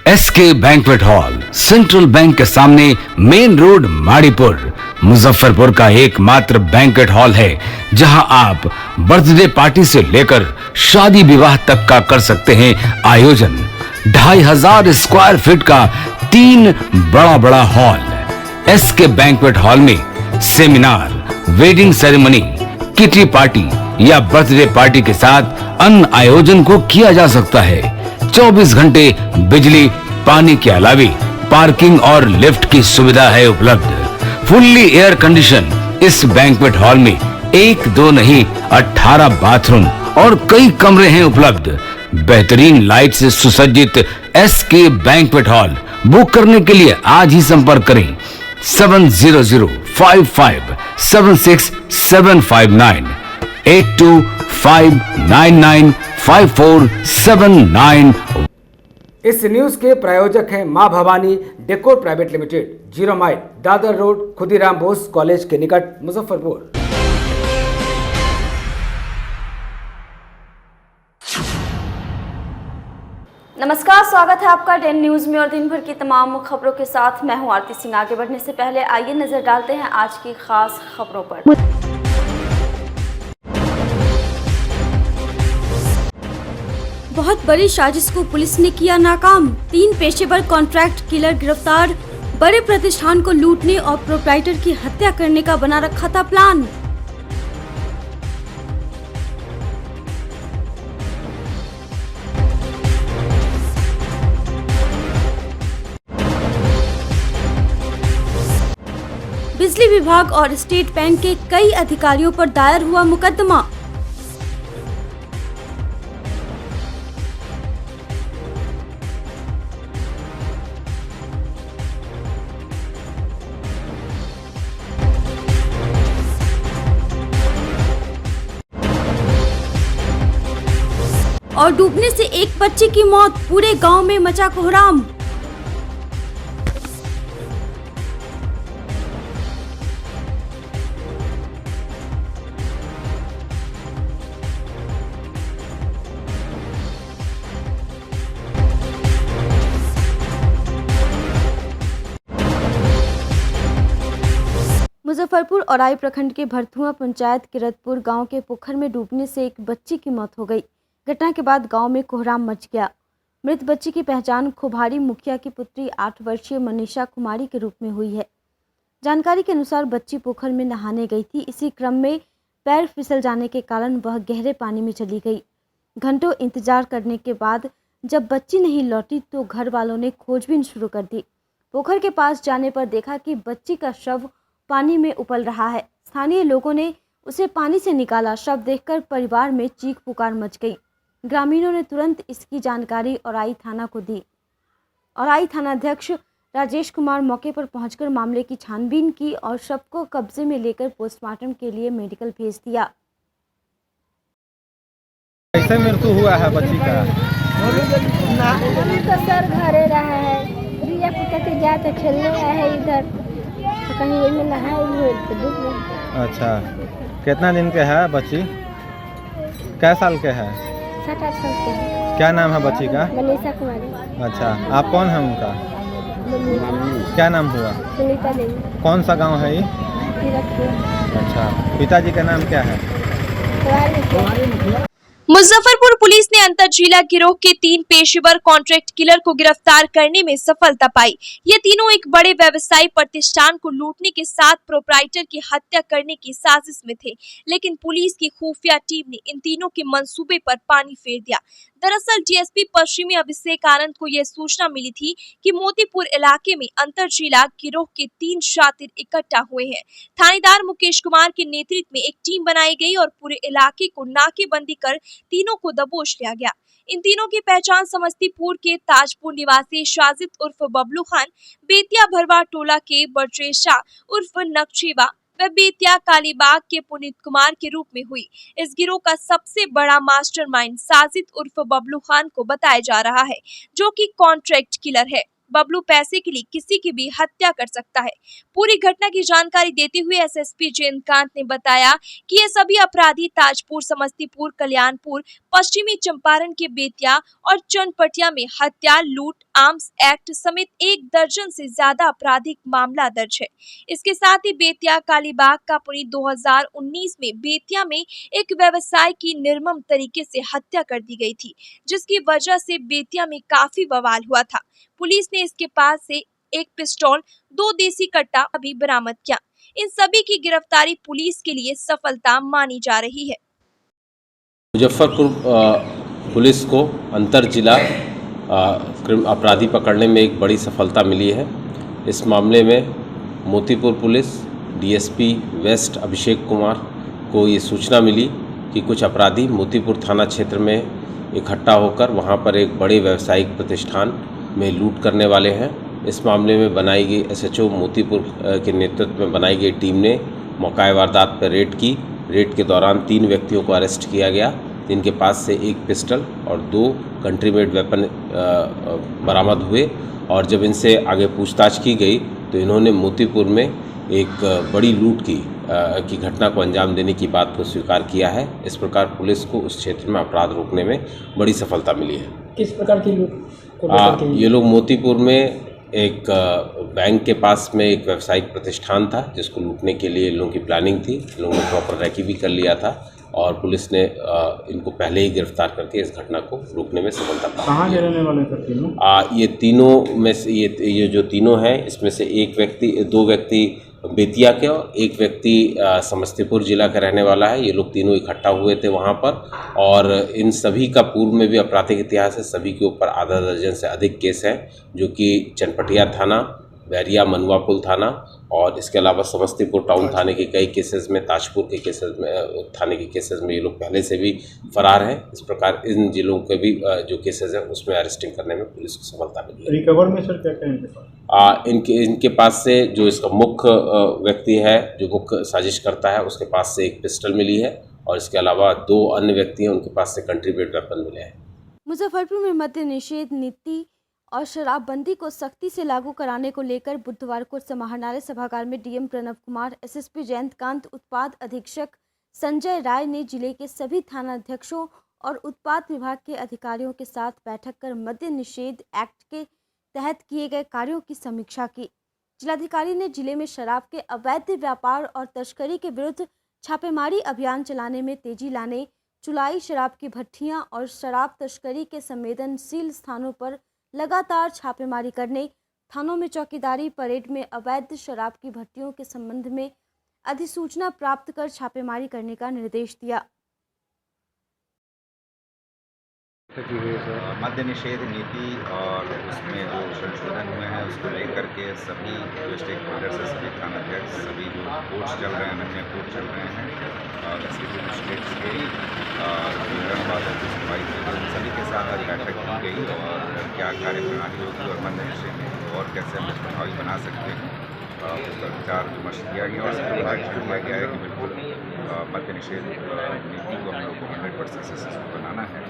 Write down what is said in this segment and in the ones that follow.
SK banquet hall, central bank के सामने, main road, Maripur, Muzaffarpur का एकमात्र बैंक्वेट हॉल है जहां आप बर्थडे पार्टी से लेकर शादी विवाह तक का कर सकते हैं आयोजन। 2500 स्क्वायर फीट का 3 बड़ा हॉल। एसके बैंक्वेट हॉल में seminar, wedding ceremony, kitty party या बर्थडे पार्टी के साथ अन्य आयोजन को किया जा सकता है। 24 घंटे बिजली पानी के अलावे पार्किंग और लिफ्ट की सुविधा है उपलब्ध। फुल्ली एयर कंडीशन इस बैंक्वेट हॉल में 1, 2 नहीं 18 बाथरूम और कई कमरे हैं उपलब्ध। बेहतरीन लाइट से सुसज्जित एसके बैंक्वेट हॉल बुक करने के लिए आज ही संपर्क करें 7005576759 82599547 इस न्यूज के प्रायोजक हैं मां Bhavani decor private limited, 0 mile, Dadar road, Khudiram Bose college के निकट, मुजफ्फरपुर। नमस्कार, स्वागत है आपका 10 न्यूज में और दिन भर की तमाम खबरों के साथ मैं हूं आरती सिंह। आगे बढ़ने से पहले आइए नजर डालते हैं आज की खास खबरों पर। बहुत बड़ी साजिश को पुलिस ने किया नाकाम, 3 पेशेवर कॉन्ट्रैक्ट किलर गिरफ्तार। बड़े प्रतिष्ठान को लूटने और प्रोप्राइटर की हत्या करने का बना रखा था प्लान। बिजली विभाग और स्टेट बैंक के कई अधिकारियों पर दायर हुआ मुकदमा। और डूबने से एक बच्चे की मौत, पूरे गांव में मचा कोहराम। मुजफ्फरपुर औराई प्रखंड के भरथुआ पंचायत किरतपुर गांव के पोखर में डूबने से एक बच्ची की मौत हो गई। घटना के बाद गांव में कोहराम मच गया। मृत बच्ची की पहचान खोभारी मुखिया की पुत्री 8 वर्षीय मनीषा कुमारी के रूप में हुई है। जानकारी के अनुसार बच्ची पोखर में नहाने गई थी। इसी क्रम में पैर फिसल जाने के कारण वह गहरे पानी में चली गई। घंटों इंतजार करने के बाद जब बच्ची नहीं लौटी तो घर वालों ने खोजबीन शुरू कर दी। पोखर के पास जाने पर देखा कि बच्ची का शव पानी में उबल रहा है। स्थानीय लोगों ने उसे पानी से निकाला। शव देखकर परिवार में चीख पुकार मच गई। ग्रामीणों ने तुरंत इसकी जानकारी औराई थाना को दी। औराई थानाध्यक्ष राजेश कुमार मौके पर पहुंचकर मामले की छानबीन की और शव को कब्जे में लेकर पोस्टमार्टम के लिए मेडिकल भेज दिया। कैसे मृत्यु हुआ है बच्ची का? तो सर घरे रहा है, रिया पुता के जाते खेलने आया है इधर, तो कहीं वही में नहाए हुए तो डूब गए। अच्छा, कितना दिन के है बच्ची? कै साल के है? 7-8 साल के है। क्या नाम है बच्ची का? मनीषा कुमारी। अच्छा, आप कौन है उनका? क्या नाम हुआ? सुनीता देवी। कौन सा गांव है ये? अच्छा, पिताजी का नाम क्या है? मुजफ्फरपुर पुलिस ने अंतरजिला गिरोह के 3 पेशेवर कॉन्ट्रैक्ट किलर को गिरफ्तार करने में सफलता पाई। ये तीनों एक बड़े व्यवसायी प्रतिष्ठान को लूटने के साथ प्रोप्राइटर की हत्या करने की साजिश में थे, लेकिन पुलिस की खुफिया टीम ने इन तीनों के मंसूबे पर पानी फेर दिया। दरअसल डीएसपी पश्चिमी अभिषेक आनंद को यह सूचना मिली थी कि मोतीपुर इलाके में अंतरजिला गिरोह के 3 शातिर इकट्ठा हुए हैं। थानेदार मुकेश कुमार के नेतृत्व में एक टीम बनाई गई और पूरे इलाके को नाकेबंदी कर तीनों को दबोच लिया गया। इन तीनों की पहचान समस्तीपुर के ताजपुर निवासी शाजिद उर्फ बबलू खान, बेतिया भरवा टोला के बर्जेश शाह उर्फ नक्शेवा व बेतिया कालीबाग के पुनीत कुमार के रूप में हुई। इस गिरोह का सबसे बड़ा मास्टरमाइंड साजिद उर्फ बबलू खान को बताया जा रहा है, जो कि कॉन्ट्रैक्ट किलर है। बबलू पैसे के लिए किसी की भी हत्या कर सकता है। पूरी घटना की जानकारी देते हुए एसएसपी जयंतकांत ने बताया कि ये सभी अपराधी ताजपुर, समस्तीपुर, कल्याणपुर, पश्चिमी चंपारण के बेतिया और चनपटिया में हत्या, लूट, आर्म्स एक्ट समेत 1 दर्जन से ज्यादा आपराधिक मामला दर्ज है। इसके साथ ही बेतिया कालीबाग का पुरी 2019 में बेतिया में एक व्यवसाय की निर्मम तरीके से हत्या कर दी गई थी, जिसकी वजह से बेतिया में काफी बवाल हुआ था। पुलिस ने इसके पास से एक पिस्तौल, 2 देसी कट्टा भी बरामद किया। इन सभी की गिरफ्तारी पुलिस के लिए सफलता मानी जा रही है। मुजफ्फरपुर पुलिस को अंतर जिला अपराधी पकड़ने में एक बड़ी सफलता मिली है। इस मामले में Motipur police DSP waste Abhishek Kumar को ये सूचना मिली कि कुछ अपराधी मोतीपुर थाना क्षेत्र में इकट्ठा होकर वहां पर एक बड़े व्यावसायिक प्रतिष्ठान में लूट करने वाले हैं। इस मामले में बनाई गई एसएचओ मोतीपुर के नेतृत्व में बनाई गई टीम ने मौका वारदात पर रेड की। रेड के दौरान 3 व्यक्तियों को अरेस्ट किया गया, जिनके पास से 1 पिस्टल और 2 कंट्री मेड वेपन बरामद हुए। और जब इनसे आगे पूछताछ की गई तो इन्होंने मोतीपुर में एक बड़ी लूट की घटना को अंजाम देने की बात को स्वीकार किया है। इस प्रकार पुलिस को उस क्षेत्र में अपराध रोकने में बड़ी सफलता मिली है। किस प्रकार की लूट? ये लोग मोतीपुर में एक बैंक के पास में एक व्यावसायिक प्रतिष्ठान था, जिसको लूटने के लिए इन लोगों की प्लानिंग थी। इन लोगों ने प्रॉपर रैकी भी कर लिया था और पुलिस ने इनको पहले ही गिरफ्तार करके इस घटना को रोकने में सफलता पाई। कहाँ के रहने वाले थे तीनों? ये तीनों में से ये जो तीनों हैं, इसमें से 2 व्यक्ति बेतिया के और 1 व्यक्ति समस्तीपुर जिला का रहने वाला है। ये लोग तीनों इकट्ठा हुए थे वहाँ पर और इन सभी का पूर्व में भी आपराधिक इतिहास है। सभी के ऊपर आधा दर्जन से अधिक केस हैं, जो कि चनपटिया थाना, बैरिया मनुआपुल थाना और इसके अलावा समस्तीपुर टाउन थाने के कई केसेस में, ताजपुर के केसेस में, थाने के केसेस में ये लोग पहले से भी फरार हैं। इस प्रकार इन जिलों के भी जो केसेस हैं उसमें अरेस्टिंग करने में पुलिस को सफलता मिली है। रिकवर में सर क्या इनके पास? इनके पास से जो इसका मुख्य व्यक्ति है, जो मुख्य साजिश करता है, उसके पास से 1 पिस्टल मिली है और इसके अलावा 2 अन्य व्यक्ति हैं, उनके पास से कंट्री मेड वेपन मिले हैं। मुजफ्फरपुर में मद्य निषेध नीति और शराबबंदी को सख्ती से लागू कराने को लेकर बुधवार को समाहरणालय सभागार में डीएम प्रणव कुमार, एसएसपी जयंतकांत, उत्पाद अधीक्षक संजय राय ने जिले के सभी थानाध्यक्षों और उत्पाद विभाग के अधिकारियों के साथ बैठक कर मद्य निषेध एक्ट के तहत किए गए कार्यों की समीक्षा की। जिलाधिकारी ने जिले में शराब के अवैध व्यापार और तस्करी के विरुद्ध छापेमारी अभियान चलाने में तेजी लाने, चुलाई शराब की भट्ठियां और शराब तस्करी के संवेदनशील स्थानों पर लगातार छापेमारी करने, थानों में चौकीदारी, परेड में अवैध शराब की भट्टियों के संबंध में अधिसूचना प्राप्त कर छापेमारी करने का निर्देश दिया। मद्य निषेध नीति और उसमें जो संशोधन हुए हैं उसको लेकर के सभी जो स्टेक होल्डर्स है, सभी थानाध्यक्ष, सभी जो कोर्ट्स चल रहे हैं, अन्य कोर्ट चल रहे हैं और एसपी स्टेट्स के सभी के साथ आज बैठक की गई और क्या कार्यप्रणाली होगी और मद्य निषेध नीति और कैसे हम प्रभावी बना सकते हैं उसका विचार विमर्श किया गया और इसके किया गया है कि बिल्कुल मद्य निषेध नीति को हम लोग को 100% सक्सेसफुल बनाना है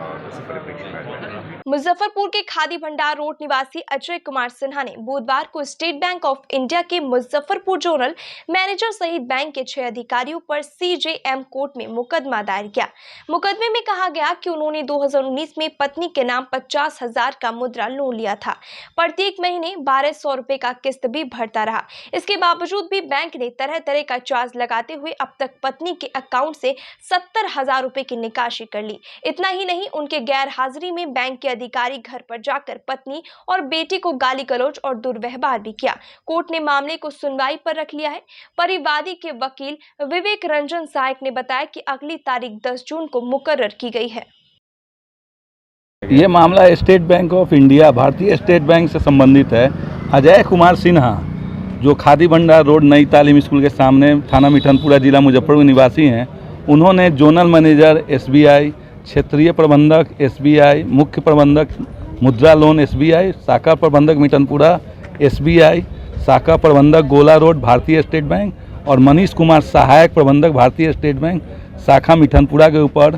और उस परिप्रेक्ष्य में मुजफ्फरपुर के खादी भंडार रोड निवासी अजय कुमार सिन्हा ने बुधवार को स्टेट बैंक ऑफ इंडिया के मुजफ्फरपुर जोनल मैनेजर सहित बैंक के 6 अधिकारियों पर सीजेएम कोर्ट में मुकदमा दायर किया। मुकदमे में कहा गया कि उन्होंने 2019 में पत्नी के नाम 50,000 का मुद्रा लोन लिया था। प्रत्येक महीने 1200 रुपए का किस्त भी भरता रहा। इसके बावजूद भी बैंक ने तरह तरह का चार्ज लगाते हुए अब तक पत्नी के अकाउंट से 70,000 रुपए की निकासी कर ली। इतना ही नहीं, उनके गैर हाजिरी में बैंक के अधिकारी घर पर जाकर पत्नी और बेटी को गाली गलौज और दुर्व्यवहार भी किया। कोर्ट ने मामले को सुनवाई पर रख लिया है। परिवादी के वकील विवेक रंजन सहायक ने बताया कि अगली तारीख 10 जून को मुकर्रर की गई है। ये मामला स्टेट बैंक ऑफ इंडिया, भारतीय स्टेट बैंक से संबंधित है। अजय कुमार सिन्हा जो खादी भंडार रोड नई तालीम स्कूल के सामने थाना मिठनपुरा जिला मुजफ्फरपुर निवासी हैं, उन्होंने जोनल मैनेजर एसबीआई, क्षेत्रीय प्रबंधक एसबीआई, मुख्य प्रबंधक मुद्रा लोन एसबीआई, शाखा प्रबंधक मिठनपुरा एसबीआई, शाखा प्रबंधक गोला रोड भारतीय स्टेट बैंक और मनीष कुमार सहायक प्रबंधक भारतीय स्टेट बैंक शाखा मिठनपुरा के ऊपर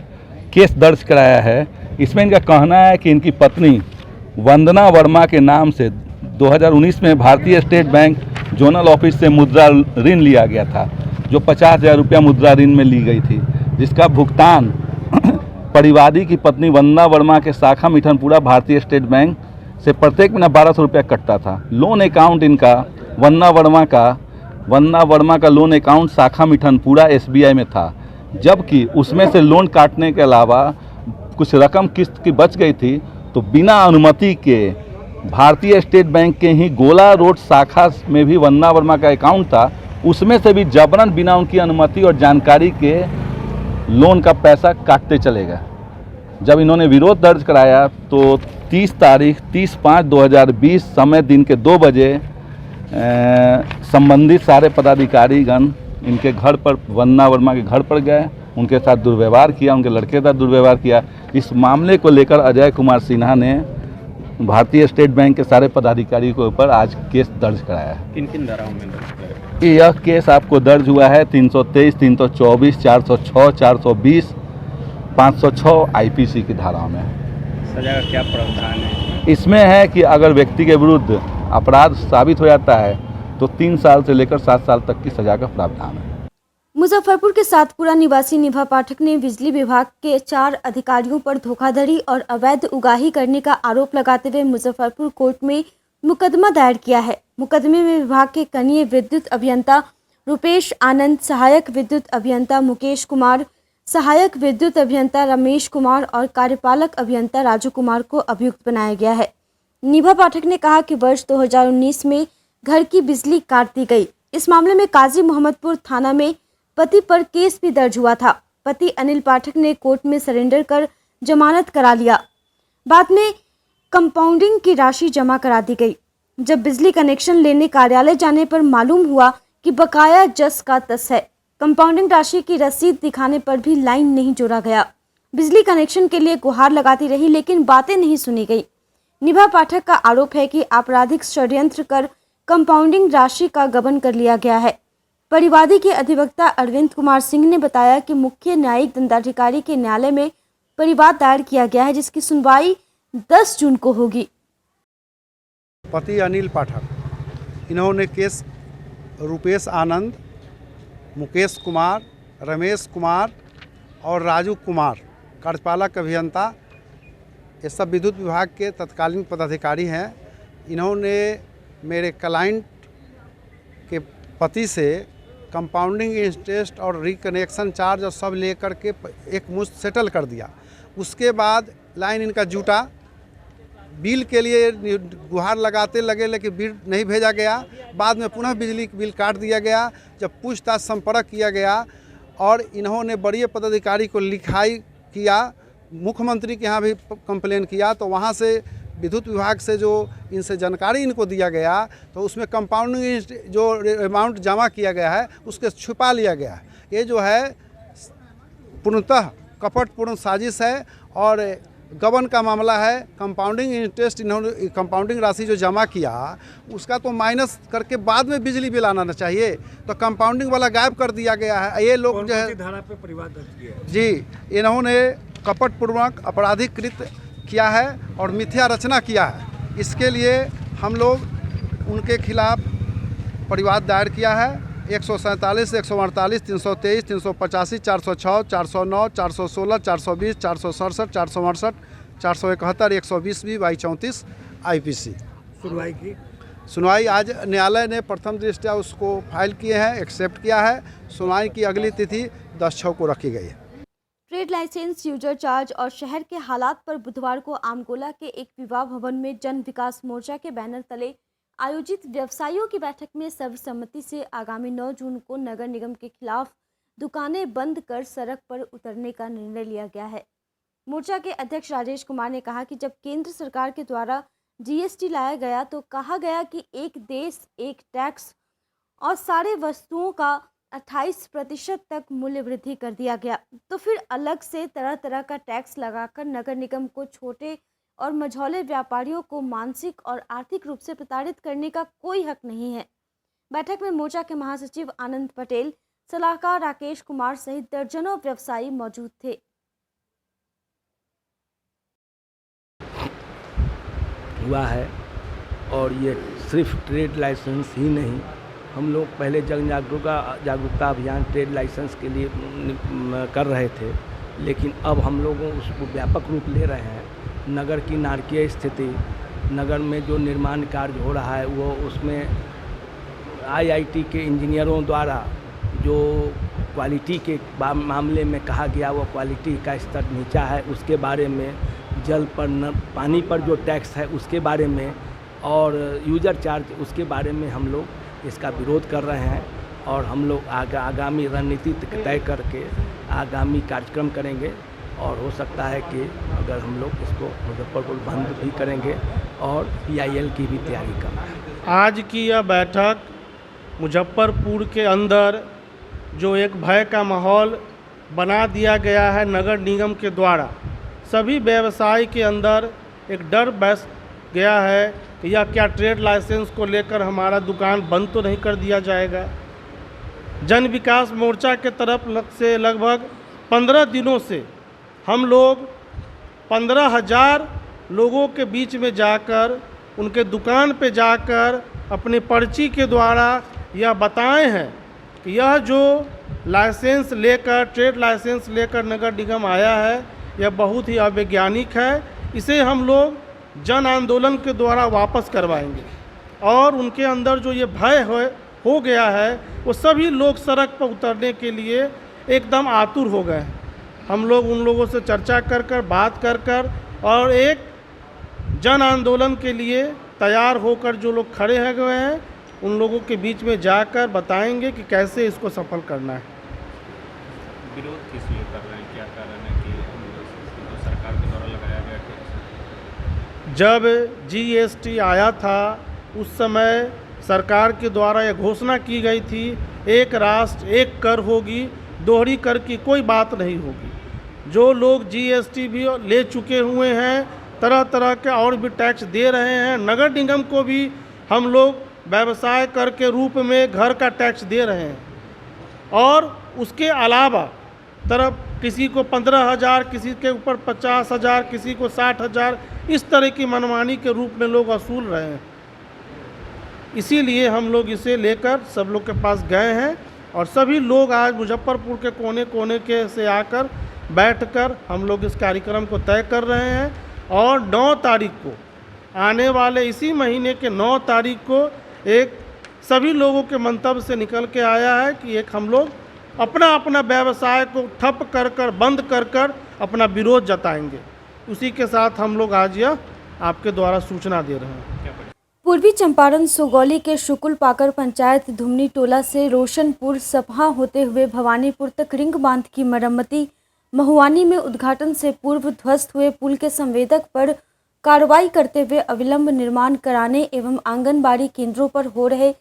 केस दर्ज कराया है। इसमें इनका कहना है कि इनकी पत्नी वंदना वर्मा के नाम से 2019 में भारतीय स्टेट बैंक जोनल ऑफिस से मुद्रा ऋण लिया गया था, जो 50,000 रुपया मुद्रा ऋण में ली गई थी, जिसका भुगतान परिवादी की पत्नी वंदना वर्मा के शाखा मिठनपुरा भारतीय स्टेट बैंक से प्रत्येक महीना 1,200 रुपया कटता था। लोन अकाउंट इनका वंदना वर्मा का लोन अकाउंट शाखा मिठनपुरा SBI में था, जबकि उसमें से लोन काटने के अलावा कुछ रकम किस्त की बच गई थी, तो बिना अनुमति के भारतीय स्टेट बैंक के ही गोला रोड शाखा में भी वंदना वर्मा का अकाउंट था, उसमें से भी जबरन बिना उनकी अनुमति और जानकारी के लोन का पैसा काटते चले गए। जब इन्होंने विरोध दर्ज कराया तो 30/5/2020 समय दिन के 2 बजे संबंधित सारे पदाधिकारीगण इनके घर पर, वंदना वर्मा के घर पर गए, उनके साथ दुर्व्यवहार किया, उनके लड़के का दुर्व्यवहार किया। इस मामले को लेकर अजय कुमार सिन्हा ने भारतीय स्टेट बैंक के सारे पदाधिकारी के ऊपर आज केस दर्ज कराया है। किन किन धाराओं में दर्ज? यह केस आपको दर्ज हुआ है 323, 324, 406, 420, 506 IPC की धाराओं में। सजा का क्या प्रावधान है? इसमें है कि अगर व्यक्ति के विरुद्ध अपराध साबित हो जाता है तो 3 साल से लेकर 7 साल तक की सजा का प्रावधान है। मुजफ्फरपुर के सातपुरा निवासी निभा पाठक ने बिजली विभाग के 4 अधिकारियों पर धोखाधड़ी और अवैध उगाही करने का आरोप लगाते हुए मुजफ्फरपुर कोर्ट में मुकदमा दायर किया है। मुकदमे में विभाग के कनीय विद्युत अभियंता रुपेश आनंद, सहायक विद्युत अभियंता मुकेश कुमार, सहायक विद्युत अभियंता रमेश कुमार और कार्यपालक अभियंता राजू कुमार को अभियुक्त बनाया गया है। निभा पाठक ने कहा कि वर्ष 2019 में घर की बिजली काट दी गई। इस मामले में काजी मोहम्मदपुर थाना में पति पर केस भी दर्ज हुआ था। पति अनिल पाठक ने कोर्ट में सरेंडर कर जमानत करा लिया। बाद में कंपाउंडिंग की राशि जमा करा दी गई। जब बिजली कनेक्शन लेने कार्यालय जाने पर मालूम हुआ कि बकाया जस का तस है। कंपाउंडिंग राशि की रसीद दिखाने पर भी लाइन नहीं जोड़ा गया। बिजली कनेक्शन के लिए गुहार लगाती रही, लेकिन बातें नहीं सुनी गई। निभा पाठक का आरोप है कि आपराधिक षड्यंत्र कर कंपाउंडिंग राशि का गबन कर लिया गया है। परिवादी के अधिवक्ता अरविंद कुमार सिंह ने बताया कि मुख्य न्यायिक दंडाधिकारी के न्यायालय में परिवाद दायर किया गया है, जिसकी सुनवाई 10 जून को होगी। पति अनिल पाठक, इन्होंने केस रुपेश आनंद, मुकेश कुमार, रमेश कुमार और राजू कुमार कार्यपालक अभियंता, ये सब विद्युत विभाग के तत्कालीन पदाधिकारी हैं। इन्होंने मेरे क्लाइंट के पति से कंपाउंडिंग इंटरेस्ट और रिकनेक्शन चार्ज और सब लेकर के एक मुश्त सेटल कर दिया। उसके बाद लाइन इनका जुटा, बिल के लिए गुहार लगाते लगे, लेकिन बिल नहीं भेजा गया। बाद में पुनः बिजली बिल काट दिया गया। जब पूछताछ संपर्क किया गया और इन्होंने बड़े पदाधिकारी को लिखाई किया, मुख्यमंत्री के यहाँ भी कंप्लेन किया, तो वहाँ से विद्युत विभाग से जो इनसे जानकारी इनको दिया गया, तो उसमें कंपाउंडिंग जो अमाउंट जमा किया गया है उसके छुपा लिया गया है। ये जो है पूर्णतः कपटपूर्ण साजिश है और गबन का मामला है। कंपाउंडिंग इंटरेस्ट इन्होंने कंपाउंडिंग राशि जो जमा किया उसका तो माइनस करके बाद में बिजली बिल आना चाहिए, तो कंपाउंडिंग वाला गायब कर दिया गया है। ये लोग जो है धारा पे परिवाद दर्ज किया है जी, इन्होंने कपटपूर्वक अपराधीकृत किया है और मिथ्या रचना किया है। इसके लिए हम लोग उनके खिलाफ परिवाद दायर किया है। 147, 148, 323, 385, 406, 409, 416, 420, 467, 468, 471, 120 भी 2234 IPC। सुनवाई आज न्यायालय ने प्रथम दृष्टया उसको फाइल किए हैं, एक्सेप्ट किया है। सुनवाई की अगली तिथि 10/6 को रखी गई है। ट्रेड लाइसेंस, यूजर चार्ज और शहर के हालात पर बुधवार को आमगोला के एक विवाह भवन में जन विकास मोर्चा के बैनर तले आयोजित व्यवसायियों की बैठक में सर्वसम्मति से आगामी 9 जून को नगर निगम के खिलाफ दुकानें बंद कर सड़क पर उतरने का निर्णय लिया गया है। मोर्चा के अध्यक्ष राजेश कुमार ने कहा कि जब केंद्र सरकार के द्वारा GST लाया गया तो कहा गया कि एक देश एक टैक्स और सारे वस्तुओं का 28% तक मूल्य वृद्धि कर दिया गया, तो फिर अलग से तरह तरह का टैक्स लगाकर नगर निगम को छोटे और मझौले व्यापारियों को मानसिक और आर्थिक रूप से प्रताड़ित करने का कोई हक नहीं है। बैठक में मोर्चा के महासचिव आनंद पटेल, सलाहकार राकेश कुमार सहित दर्जनों व्यवसायी मौजूद थे। हुआ है। और ये सिर्फ ट्रेड लाइसेंस ही नहीं, हम लोग पहले जन जागरूकता अभियान ट्रेड लाइसेंस के लिए कर रहे थे, लेकिन अब हम लोगों उसको व्यापक रूप ले रहे हैं। नगर की नारकीय स्थिति, नगर में जो निर्माण कार्य हो रहा है वो उसमें IIT के इंजीनियरों द्वारा जो क्वालिटी के मामले में कहा गया वो क्वालिटी का स्तर नीचा है, उसके बारे में, जल पर पानी पर जो टैक्स है उसके बारे में और यूज़र चार्ज उसके बारे में हम लोग इसका विरोध कर रहे हैं। और हम लोग आगामी रणनीति तय करके आगामी कार्यक्रम करेंगे और हो सकता है कि अगर हम लोग इसको मुजफ्फरपुर बंद भी करेंगे और PIL की भी तैयारी कर रहे हैं। आज की यह बैठक मुजफ्फरपुर के अंदर जो एक भय का माहौल बना दिया गया है नगर निगम के द्वारा, सभी व्यवसाय के अंदर एक डर बैठ गया है कि यह क्या ट्रेड लाइसेंस को लेकर हमारा दुकान बंद तो नहीं कर दिया जाएगा। जन विकास मोर्चा के तरफ से लगभग 15 दिनों से हम लोग 15,000 लोगों के बीच में जाकर उनके दुकान पे जाकर अपनी पर्ची के द्वारा यह बताए हैं कि यह जो लाइसेंस लेकर ट्रेड लाइसेंस लेकर नगर निगम आया है यह बहुत ही अवैज्ञानिक है। इसे हम लोग जन आंदोलन के द्वारा वापस करवाएंगे और उनके अंदर जो ये भय हो गया है वो सभी लोग सड़क पर उतरने के लिए एकदम आतुर हो गए हैं। हम लोग उन लोगों से चर्चा कर बात कर और एक जन आंदोलन के लिए तैयार होकर जो लोग खड़े हुए हैं उन लोगों के बीच में जाकर बताएंगे कि कैसे इसको सफल करना है। विरोध किस लिए कर रहे हैं, क्या कारण है कि तो सरकार के द्वारा लगाया गया टैक्स? जब GST आया था उस समय सरकार के द्वारा यह घोषणा की गई थी एक राष्ट्र एक कर होगी, दोहरी कर की कोई बात नहीं होगी। जो लोग GST भी ले चुके हुए हैं, तरह तरह के और भी टैक्स दे रहे हैं, नगर निगम को भी हम लोग व्यवसाय कर के रूप में घर का टैक्स दे रहे हैं और उसके अलावा तरफ किसी को 15,000, किसी के ऊपर 50,000, किसी को 60,000, इस तरह की मनमानी के रूप में लोग वसूल रहे हैं। इसीलिए हम लोग इसे लेकर सब लोग के पास गए हैं और सभी लोग आज मुजफ्फरपुर के कोने कोने के से आकर बैठकर हम लोग इस कार्यक्रम को तय कर रहे हैं और 9 तारीख को, आने वाले इसी महीने के 9 तारीख को एक सभी लोगों के मंतव्य से निकल के आया है कि एक हम लोग अपना अपना व्यवसाय को ठप कर बंद कर अपना विरोध जताएंगे। उसी के साथ हम लोग आज यह आपके द्वारा सूचना दे रहे हैं। पूर्वी चंपारण सुगौली के शुकुल पाकर पंचायत धुमनी टोला से रोशनपुर सपहा होते हुए भवानीपुर तक रिंग बांध की मरम्मती महुआनी में उद्घाटन से पूर्व ध्वस्त हुए पुल के संवेदक पर कार्रवाई करते हुए अविलंब निर्माण कराने एवं आंगनबाड़ी केंद्रों पर हो रहे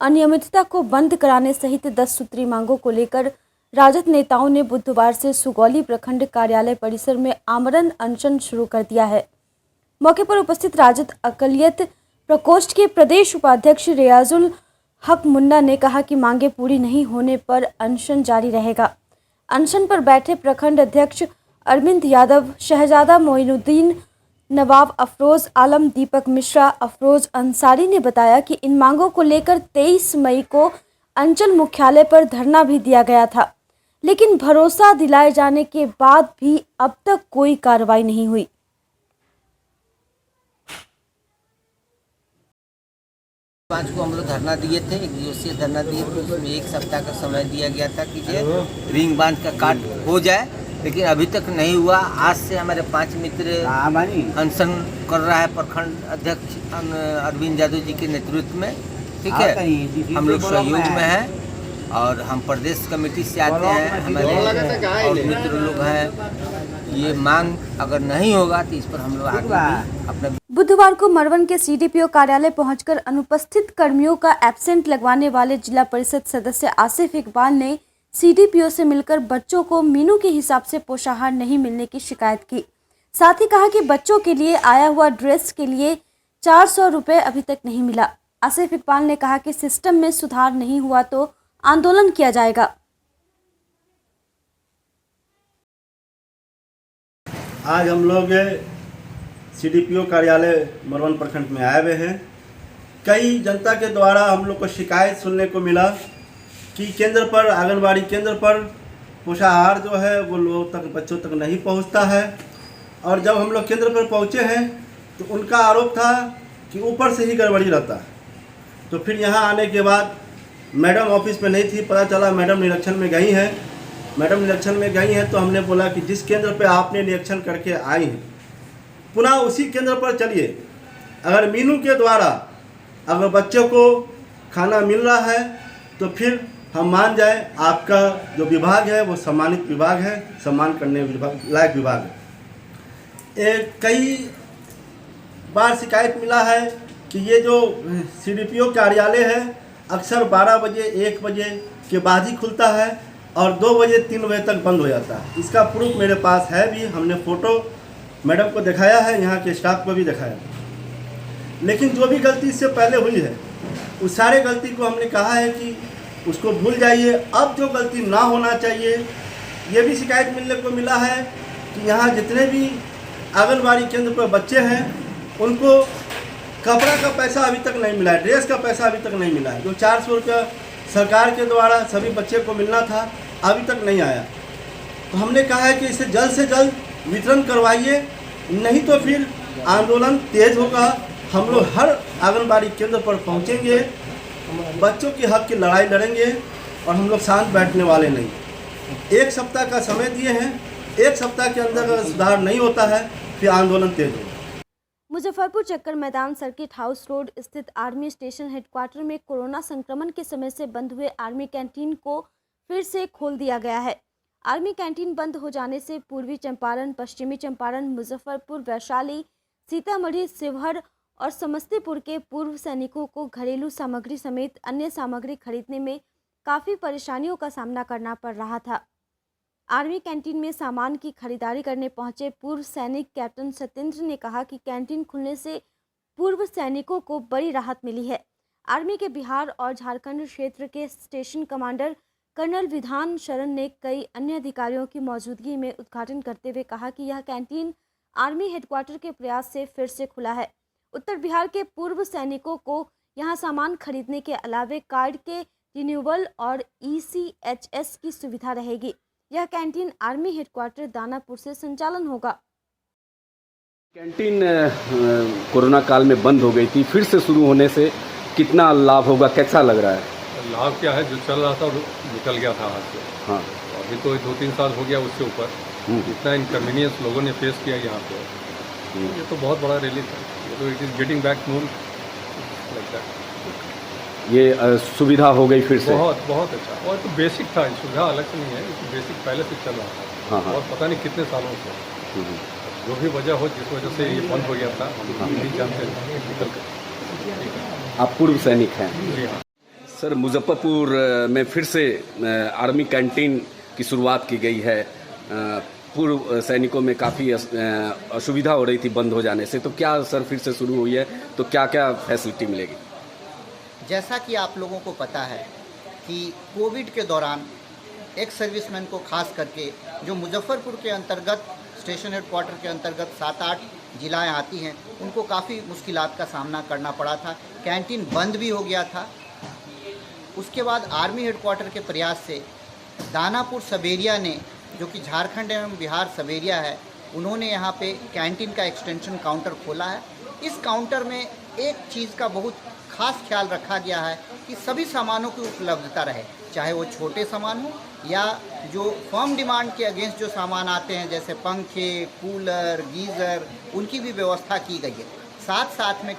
अनियमितता को बंद कराने सहित 10 सूत्री मांगों को लेकर राजद नेताओं ने बुधवार से सुगौली प्रखंड कार्यालय परिसर में आमरण अनशन शुरू कर दिया है। मौके पर उपस्थित राजद अकलियत प्रकोष्ठ के प्रदेश उपाध्यक्ष रियाजुल हक मुन्ना ने कहा कि मांगे पूरी नहीं होने पर अनशन जारी रहेगा। अनशन पर बैठे प्रखंड अध्यक्ष अरविंद यादव, शहजादा मोइनुद्दीन, नवाब अफरोज आलम, दीपक मिश्रा, अफरोज अंसारी ने बताया कि इन मांगों को लेकर 23 मई को अंचल मुख्यालय पर धरना भी दिया गया था, लेकिन भरोसा दिलाए जाने के बाद भी अब तक कोई कार्रवाई नहीं हुई। 5 को हम लोग धरना दिए थे, 1 दिवसीय धरना दिए थे। उसमें 1 सप्ताह का समय दिया गया था कि ये रिंग बांध का काट हो जाए, लेकिन अभी तक नहीं हुआ। आज से हमारे 5 मित्र अनशन कर रहा है प्रखंड अध्यक्ष अरविंद यादव जी के नेतृत्व में। ठीक है, हम लोग सहयोग में हैं और हम प्रदेश कमेटी से आते हैं, हमारे और मित्र लोग हैं। ये मांग अगर नहीं होगा तो इस पर हम लोग आगे अपना। बुधवार को मरवन के CDPO कार्यालय पहुंचकर अनुपस्थित कर्मियों का एब्सेंट लगवाने वाले जिला परिषद सदस्य आसिफ इकबाल ने CDPO से मिलकर बच्चों को मीनू के हिसाब से पोषाहार नहीं मिलने की शिकायत की। साथ ही कहा कि बच्चों के लिए आया हुआ ड्रेस के लिए 400 रुपये अभी तक नहीं मिला। आसिफ इकबाल ने कहा कि सिस्टम में सुधार नहीं हुआ तो आंदोलन किया जाएगा। आज हम लोग सीडीपीओ कार्यालय मरवन प्रखंड में आए हुए हैं। कई जनता के द्वारा हम लोग को शिकायत सुनने को मिला कि केंद्र पर, आंगनबाड़ी केंद्र पर पोषाहार जो है वो लोग तक, बच्चों तक नहीं पहुंचता है। और जब हम लोग केंद्र पर पहुंचे हैं तो उनका आरोप था कि ऊपर से ही गड़बड़ी रहता है। तो फिर यहाँ आने के बाद मैडम ऑफिस में नहीं थी, पता चला मैडम निरीक्षण में गई हैं। मैडम निरीक्षण में गई हैं तो हमने बोला कि जिस केंद्र पे आपने निरीक्षण करके आई हैं पुनः उसी केंद्र पर चलिए। अगर मीनू के द्वारा अगर बच्चों को खाना मिल रहा है तो फिर हम मान जाए आपका जो विभाग है वो सम्मानित विभाग है, सम्मान करने लायक विभाग है। कई बार शिकायत मिला है कि ये जो सीडीपीओ कार्यालय है अक्सर 12 बजे 1 बजे के बाद ही खुलता है और 2 बजे 3 बजे तक बंद हो जाता है। इसका प्रूफ मेरे पास है भी, हमने फ़ोटो मैडम को दिखाया है, यहाँ के स्टाफ को भी दिखाया। लेकिन जो भी गलती इससे पहले हुई है उस सारे गलती को हमने कहा है कि उसको भूल जाइए, अब जो गलती ना होना चाहिए। ये भी शिकायत मिलने को मिला है कि यहाँ जितने भी आंगनबाड़ी केंद्र पर बच्चे हैं उनको कपड़ा का पैसा अभी तक नहीं मिला है, ड्रेस का पैसा अभी तक नहीं मिला है। जो 400 रुपया सरकार के द्वारा सभी बच्चे को मिलना था अभी तक नहीं आया। तो हमने कहा है कि इसे जल्द से जल्द वितरण करवाइए, नहीं तो फिर आंदोलन तेज होगा। हम लोग हर आंगनबाड़ी केंद्र पर पहुंचेंगे, बच्चों के हक की लड़ाई लड़ेंगे और हम लोग शांत बैठने वाले नहीं। 1 सप्ताह का समय दिए हैं, 1 सप्ताह के अंदर अगर सुधार नहीं होता है फिर आंदोलन तेज होगा। मुजफ्फरपुर चक्कर मैदान सर्किट हाउस रोड स्थित आर्मी स्टेशन हेडक्वार्टर में कोरोना संक्रमण के समय से बंद हुए आर्मी कैंटीन को फिर से खोल दिया गया है। आर्मी कैंटीन बंद हो जाने से पूर्वी चंपारण, पश्चिमी चंपारण, मुजफ्फरपुर, वैशाली, सीतामढ़ी, शिवहर और समस्तीपुर के पूर्व सैनिकों को घरेलू सामग्री समेत अन्य सामग्री खरीदने में काफ़ी परेशानियों का सामना करना पड़ रहा था। आर्मी कैंटीन में सामान की खरीदारी करने पहुंचे पूर्व सैनिक कैप्टन सत्येंद्र ने कहा कि कैंटीन खुलने से पूर्व सैनिकों को बड़ी राहत मिली है। आर्मी के बिहार और झारखंड क्षेत्र के स्टेशन कमांडर कर्नल विधान शरण ने कई अन्य अधिकारियों की मौजूदगी में उद्घाटन करते हुए कहा कि यह कैंटीन आर्मी हेडक्वार्टर के प्रयास से फिर से खुला है। उत्तर बिहार के पूर्व सैनिकों को यहां सामान खरीदने के अलावे कार्ड के रिन्यूअल और ECHS की सुविधा रहेगी। यह कैंटीन आर्मी हेडक्वार्टर दानापुर से संचालन होगा। कैंटीन कोरोना काल में बंद हो गई थी, फिर से शुरू होने से कितना लाभ होगा, कैसा लग रहा है? लाभ क्या है, जो चल रहा था निकल गया था हाथ से। हाँ, अभी तो 2-3 साल हो गया उससे ऊपर। इतना इनकन्वीनियंस लोगों ने फेस किया यहाँ पे, ये तो बहुत बड़ा रिलीफ है। ये तो it is getting back Noon like that. ये सुविधा हो गई फिर से, बहुत अच्छा। और तो बेसिक था, सुविधा अलग से नहीं है, ये बेसिक पहले से चल रहा था। हाँ। और पता नहीं कितने सालों से जो भी वजह हो, जिस वजह से ये बंद हो गया था, हम नहीं जानते निकल कर। आप पूर्व सैनिक हैं? जी हाँ सर। मुजफ्फरपुर में फिर से आर्मी कैंटीन की शुरुआत की गई है। पूर्व सैनिकों में काफ़ी असुविधा हो रही थी बंद हो जाने से, तो क्या सर फिर से शुरू हुई है, तो क्या क्या फैसिलिटी मिलेगी? जैसा कि आप लोगों को पता है कि कोविड के दौरान एक्स सर्विसमैन को खास करके जो मुजफ्फरपुर के अंतर्गत स्टेशन हेडक्वार्टर के अंतर्गत 7-8 जिलाएँ आती हैं, उनको काफ़ी मुश्किलात का सामना करना पड़ा था। कैंटीन बंद भी हो गया था। उसके बाद आर्मी हेडक्वार्टर के प्रयास से दानापुर सबेरिया ने, जो कि झारखंड एवं बिहार सबेरिया है, उन्होंने यहाँ पे कैंटीन का एक्सटेंशन काउंटर खोला है। इस काउंटर में एक चीज़ का बहुत खास ख्याल रखा गया है कि सभी सामानों की उपलब्धता रहे, चाहे वो छोटे सामान हो या जो फर्म डिमांड के अगेंस्ट जो सामान आते हैं जैसे पंखे, कूलर, गीज़र, उनकी भी व्यवस्था की गई है। साथ में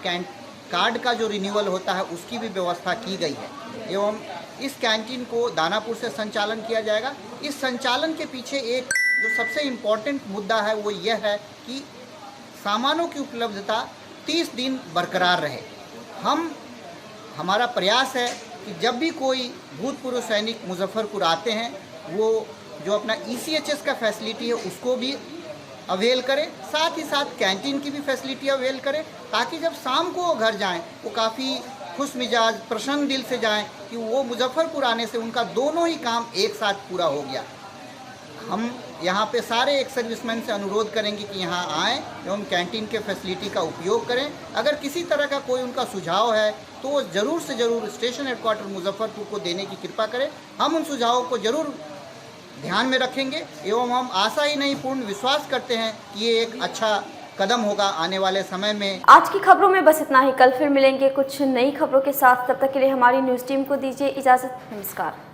कार्ड का जो रिन्यूअल होता है उसकी भी व्यवस्था की गई है। एवं इस कैंटीन को दानापुर से संचालन किया जाएगा। इस संचालन के पीछे एक जो सबसे इम्पॉर्टेंट मुद्दा है वो यह है कि सामानों की उपलब्धता 30 दिन बरकरार रहे। हमारा प्रयास है कि जब भी कोई भूतपूर्व सैनिक मुजफ्फरपुर आते हैं, वो जो अपना ECHS का फैसिलिटी है उसको भी अवेल करें, साथ ही साथ कैंटीन की भी फैसिलिटी अवेल करें, ताकि जब शाम को वो घर जाएं वो काफ़ी खुश मिजाज प्रसन्न दिल से जाएं कि वो मुजफ्फरपुर आने से उनका दोनों ही काम एक साथ पूरा हो गया। हम यहाँ पे सारे एक सर्विसमैन से अनुरोध करेंगे कि यहाँ आएँ एवं कैंटीन के फैसिलिटी का उपयोग करें। अगर किसी तरह का कोई उनका सुझाव है तो वो ज़रूर से ज़रूर स्टेशन हेडक्वार्टर मुजफ्फरपुर को देने की कृपा करें। हम उन सुझावों को ज़रूर ध्यान में रखेंगे एवं हम आशा ही नहीं पूर्ण विश्वास करते हैं कि ये एक अच्छा कदम होगा आने वाले समय में। आज की खबरों में बस इतना ही। कल फिर मिलेंगे कुछ नई खबरों के साथ। तब तक के लिए हमारी न्यूज़ टीम को दीजिए इजाज़त। नमस्कार।